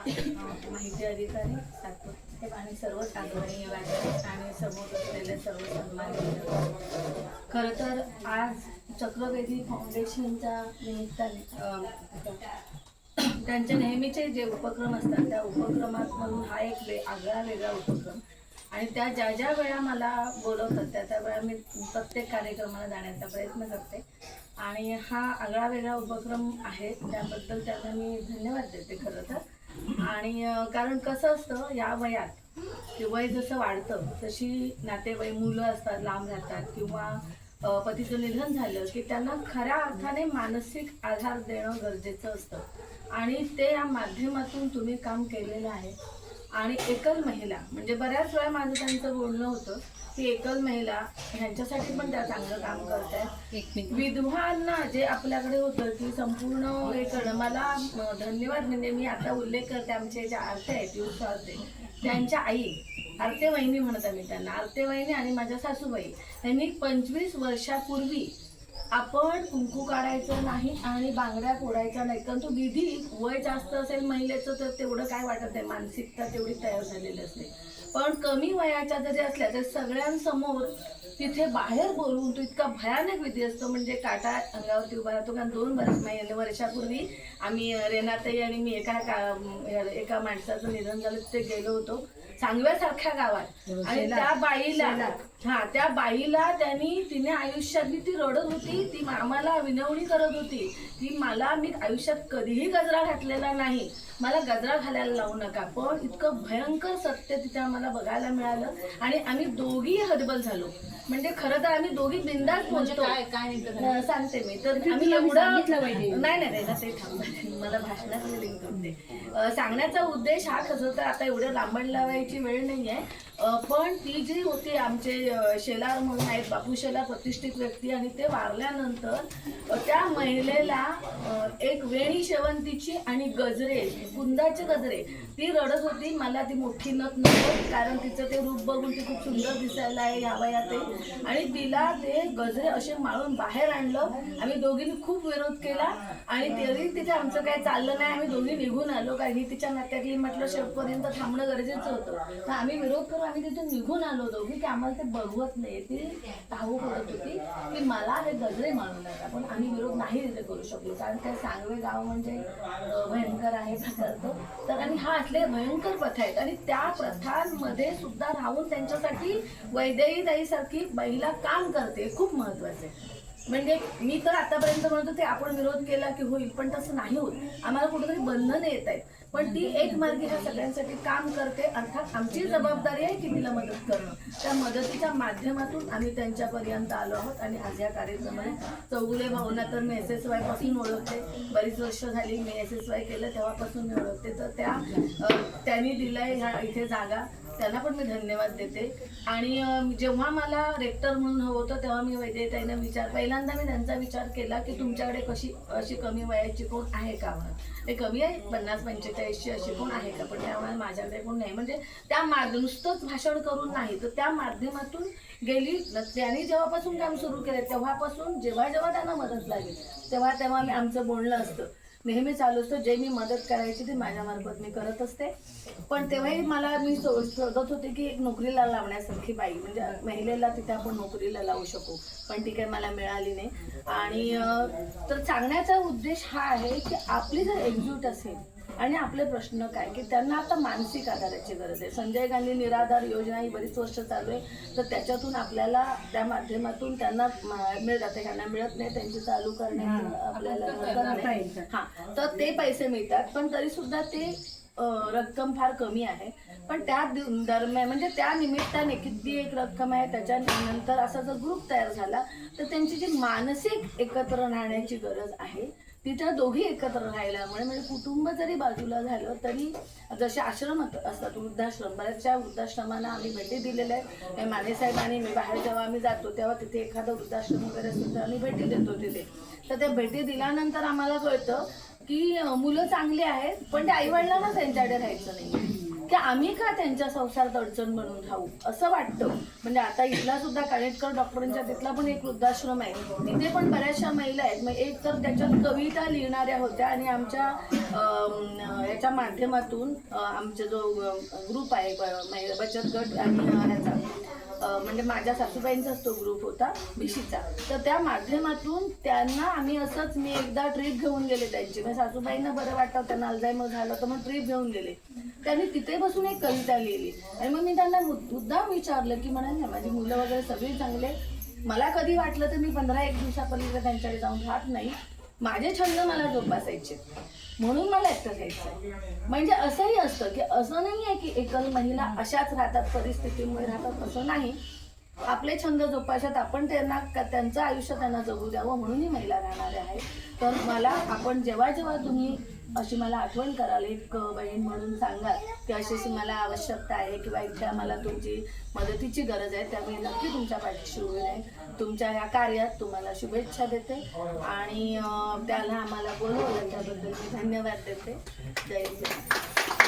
माहिती अधिकारी साहेब आणि सर्व आदरणीय व्याख्याते आणि समोर असलेले सर्व सन्माननीय. खरं तर आज चक्रवेधी फाउंडेशनच्या निमित्ताने त्यांचे नेहमीचे जे उपक्रम असतात त्या उपक्रमातून हा एक आगळा वेगळा उपक्रम आणि त्या ज्या ज्या वेळा मला बोलवतात त्या त्या वेळा मी प्रत्येक कार्यक्रमाला जाण्याचा प्रयत्न करते आणि हा आगळा वेगळा उपक्रम आहे त्याबद्दल त्यांना मी धन्यवाद देते खरं तर. आणि कारण कसं असतं या वयात वय जसं वाढतं तशी नातेवाईक मुलं असतात लांब राहतात किंवा पतीचं निधन झालं की त्यांना खऱ्या अर्थाने मानसिक आधार देणं गरजेचं असतं आणि ते या माध्यमातून तुम्ही काम केलेलं आहे. आणि एकल महिला म्हणजे बऱ्याच वेळा माझं त्यांचं बोलणं होतं की एकल महिला ह्यांच्यासाठी पण त्या चांगलं काम करत आहेत. विधवांना जे आपल्याकडे होतं की संपूर्ण हे करणं मला धन्यवाद म्हणजे मी आता उल्लेख करते आमचे ज्या आरते आहेत युथ आरते त्यांच्या आई आरते वहिनी म्हणत आम्ही त्यांना आरते वहिनी आणि माझ्या सासूबाई यांनी 25 वर्षापूर्वी आपण कुंकू काढायचं नाही आणि बांगड्या फोडायच्या नाही कारण तो विधी वय जास्त असेल महिलेचं तर तेवढं काय वाटत आहे मानसिकता तेवढी तयार झालेली असते पण कमी वयाच्या जरी असल्या तर सगळ्यांसमोर तिथे बाहेर बोलवून तो इतका भयानक विधी असतो म्हणजे काटा अंगावरती उभा राहतो कारण 2 वर्षापूर्वी आम्ही रेनाताई आणि मी एका माणसाचं निधन झालं तिथे गेलो होतो सांगव्यासारख्या गावात आणि त्या बाईला तिने आयुष्यातली ती रडत होती ती आम्हाला विनवणी करत होती की मी आयुष्यात कधीही गजरा घातलेला नाही मला गजरा घालायला लावू नका पण इतकं भयंकर सत्य तिथे आम्हाला बघायला मिळालं आणि आम्ही दोघी हतबल झालो म्हणजे खरं तर आम्ही दोघी बिंदास बोलतो काय सांगते मी तर आम्ही एवढं नाही ते थांबते मला भाषणातले लिंक होते सांगण्याचा उद्देश हा खरं तर आता एवढं लांबण लावायची वेळ नाही आहे पण ती जी होती आमचे शेलार म्हणून आहेत बापू शेलार प्रतिष्ठित व्यक्ती आणि ते वारल्यानंतर त्या महिलेला एक वेणी शेवंतीची आणि गजरे कुंदाचे गजरे ती रडत होती मला ती मोठी नथ नको कारण तिचं ते रूप बघून ती खूप सुंदर दिसायला आहे या वयात आणि तिला ते गजरे असे माळून बाहेर आणलं आम्ही दोघींनी खूप विरोध केला आणि तरी तिथे आमचं काही चाललं नाही आम्ही दोघी निघून आलो कारण ही तिच्या नात्यातली म्हटलं शेवटपर्यंत थांबणं गरजेचं होतं तर आम्ही विरोध करून आम्ही तिथून निघून आलो दोघी की आम्हाला ते बघवत नाही ती धावू पडत होती की मला हे गजरे माळू नका पण आम्ही विरोध नाही तिथे करू शकलो कारण ते सांगवे गाव म्हणजे भयंकर आहे करतो तर आणि हा असले भयंकर प्रथा आहेत आणि त्या प्रथांमध्ये सुद्धा राहून त्यांच्यासाठी वैदेहीताईसारखी महिला काम करते खूप महत्वाचं आहे. म्हणजे मी तर आतापर्यंत म्हणत होते आपण विरोध केला की होईल पण तसं नाही होत आम्हाला कुठेतरी बंधनं येत आहेत पण ती एक मार्गी ह्या सगळ्यांसाठी काम करते अर्थात आमची जबाबदारी आहे की तिला मदत करणं त्या मदतीच्या माध्यमातून आम्ही त्यांच्यापर्यंत आलो आहोत आणि आज या कार्यक्रमाने चौगुले भाऊंना तर मी SSY पासून ओळखते बरीच वर्ष झाली मी SSY केलं तेव्हापासून मी ओळखते तर त्यांनी दिलंय ह्या इथे जागा त्यांना पण मी धन्यवाद देते आणि जेव्हा मला रेक्टर म्हणून हवं होतं तेव्हा मी वैदेहीताईंना पहिल्यांदा मी त्यांचा विचार केला की तुमच्याकडे अशी कमी वयाची कोण आहे का म्हणून ते कमी आहे 50-45 अशी कोण आहे का पण त्यामुळे माझ्याकडे कोण नाही म्हणजे त्या नुसतंच भाषण करून नाही तर त्या माध्यमातून गेली त्यांनी जेव्हापासून काम सुरू केलं तेव्हापासून जेव्हा त्यांना मदत लागेल तेव्हा आमचं बोलणं असतं नेहमी चालू असतं जे मी मदत करायची ती माझ्यामार्फत मी करत असते पण तेव्हाही मी शोधत होते की एक नोकरीला लावण्यासारखी बाई म्हणजे महिलेला तिथे आपण नोकरीला लावू शकू पण ती काही मला मिळाली नाही आणि तर सांगण्याचा उद्देश हा आहे की आपली जर एकजूट असेल आणि आपले प्रश्न काय की त्यांना आता मानसिक आधाराची गरज आहे संजय गांधी निराधार योजना ही बरीच वर्ष चालू आहे तर त्याच्यातून आपल्याला त्या माध्यमातून त्यांना मिळतात त्यांना मिळत नाही त्यांची चालू करण्याचं आपल्याला हां तर ते पैसे मिळतात पण तरी सुद्धा ते रक्कम फार कमी आहे पण त्या दरम्यान म्हणजे त्या निमित्ताने किती एक रक्कम आहे त्याच्यानंतर असा जर ग्रुप तयार झाला तर त्यांची जी मानसिक एकत्र राहण्याची गरज आहे तिथं दोघी एकत्र राहिल्यामुळे म्हणजे कुटुंब जरी बाजूला झालं तरी जसे आश्रम असतात वृद्धाश्रम बऱ्याचशा वृद्धाश्रमांना आम्ही भेटी दिलेल्या आहेत मानेसाहेब आणि मी बाहेर जेव्हा आम्ही जातो तेव्हा तिथे एखादा वृद्धाश्रम वगैरे असतो तर आम्ही भेटी देतो तिथे तर त्या भेटी दिल्यानंतर आम्हाला कळतं की मुलं चांगली आहेत पण त्या आईवडिलांना त्यांच्याकडे राहायचं नाही की आम्ही का त्यांच्या संसारात अडचण बनून राहू असं वाटतं. म्हणजे आता इथला सुद्धा कानेटकर डॉक्टरांच्या तिथला पण एक वृद्धाश्रम आहे, तिथे पण बऱ्याचशा महिला आहेत. मग एक तर त्याच्यात कविता लिहिणाऱ्या होत्या आणि आमच्या याच्या माध्यमातून आमचा जो ग्रुप आहे महिला बचत गट आणि ह्याचा म्हणजे माझ्या सासूबाईंचाच तो ग्रुप होता भिशीचा, तर त्या माध्यमातून त्यांना आम्ही असंच मी एकदा ट्रीप घेऊन गेले त्यांची. म्हणजे सासूबाईंना बरं वाटतं, त्यांना अल्झायमर झालं तर मग ट्रीप घेऊन गेले. त्यांनी तिथे बसून एक कविता लिहिली आणि मग मी त्यांना मुद्दाम विचारलं की म्हणाल ना माझी मुलं वगैरे सगळी चांगले, मला कधी वाटलं तर मी 15-1 दिवसापर्यंत त्यांच्याकडे जाऊन राहत नाही, माझे छंद मला जोपासायचे म्हणून मला एकटं घ्यायचं. म्हणजे असंही असतं की असं नाही आहे की एकल महिला अशाच राहतात, परिस्थितीमुळे राहतात, असं नाही. आपले छंद जोपासत आपण त्यांना त्यांचं आयुष्य त्यांना जगू द्यावं म्हणूनही महिला राहणाऱ्या आहेत. तर मला आपण जेव्हा जेव्हा तुम्ही अशी मला आठवण कराल, एक बहीण म्हणून सांगाल की अशी मला आवश्यकता आहे किंवा इथे मला तुमची मदतीची गरज आहे, त्यामुळे नक्की तुमच्या पाठीशी उभी आहे. तुमच्या या कार्यात तुम्हाला शुभेच्छा देते आणि त्याला आम्हाला बोलवलं त्याबद्दल मी धन्यवाद देते. जय हिंद.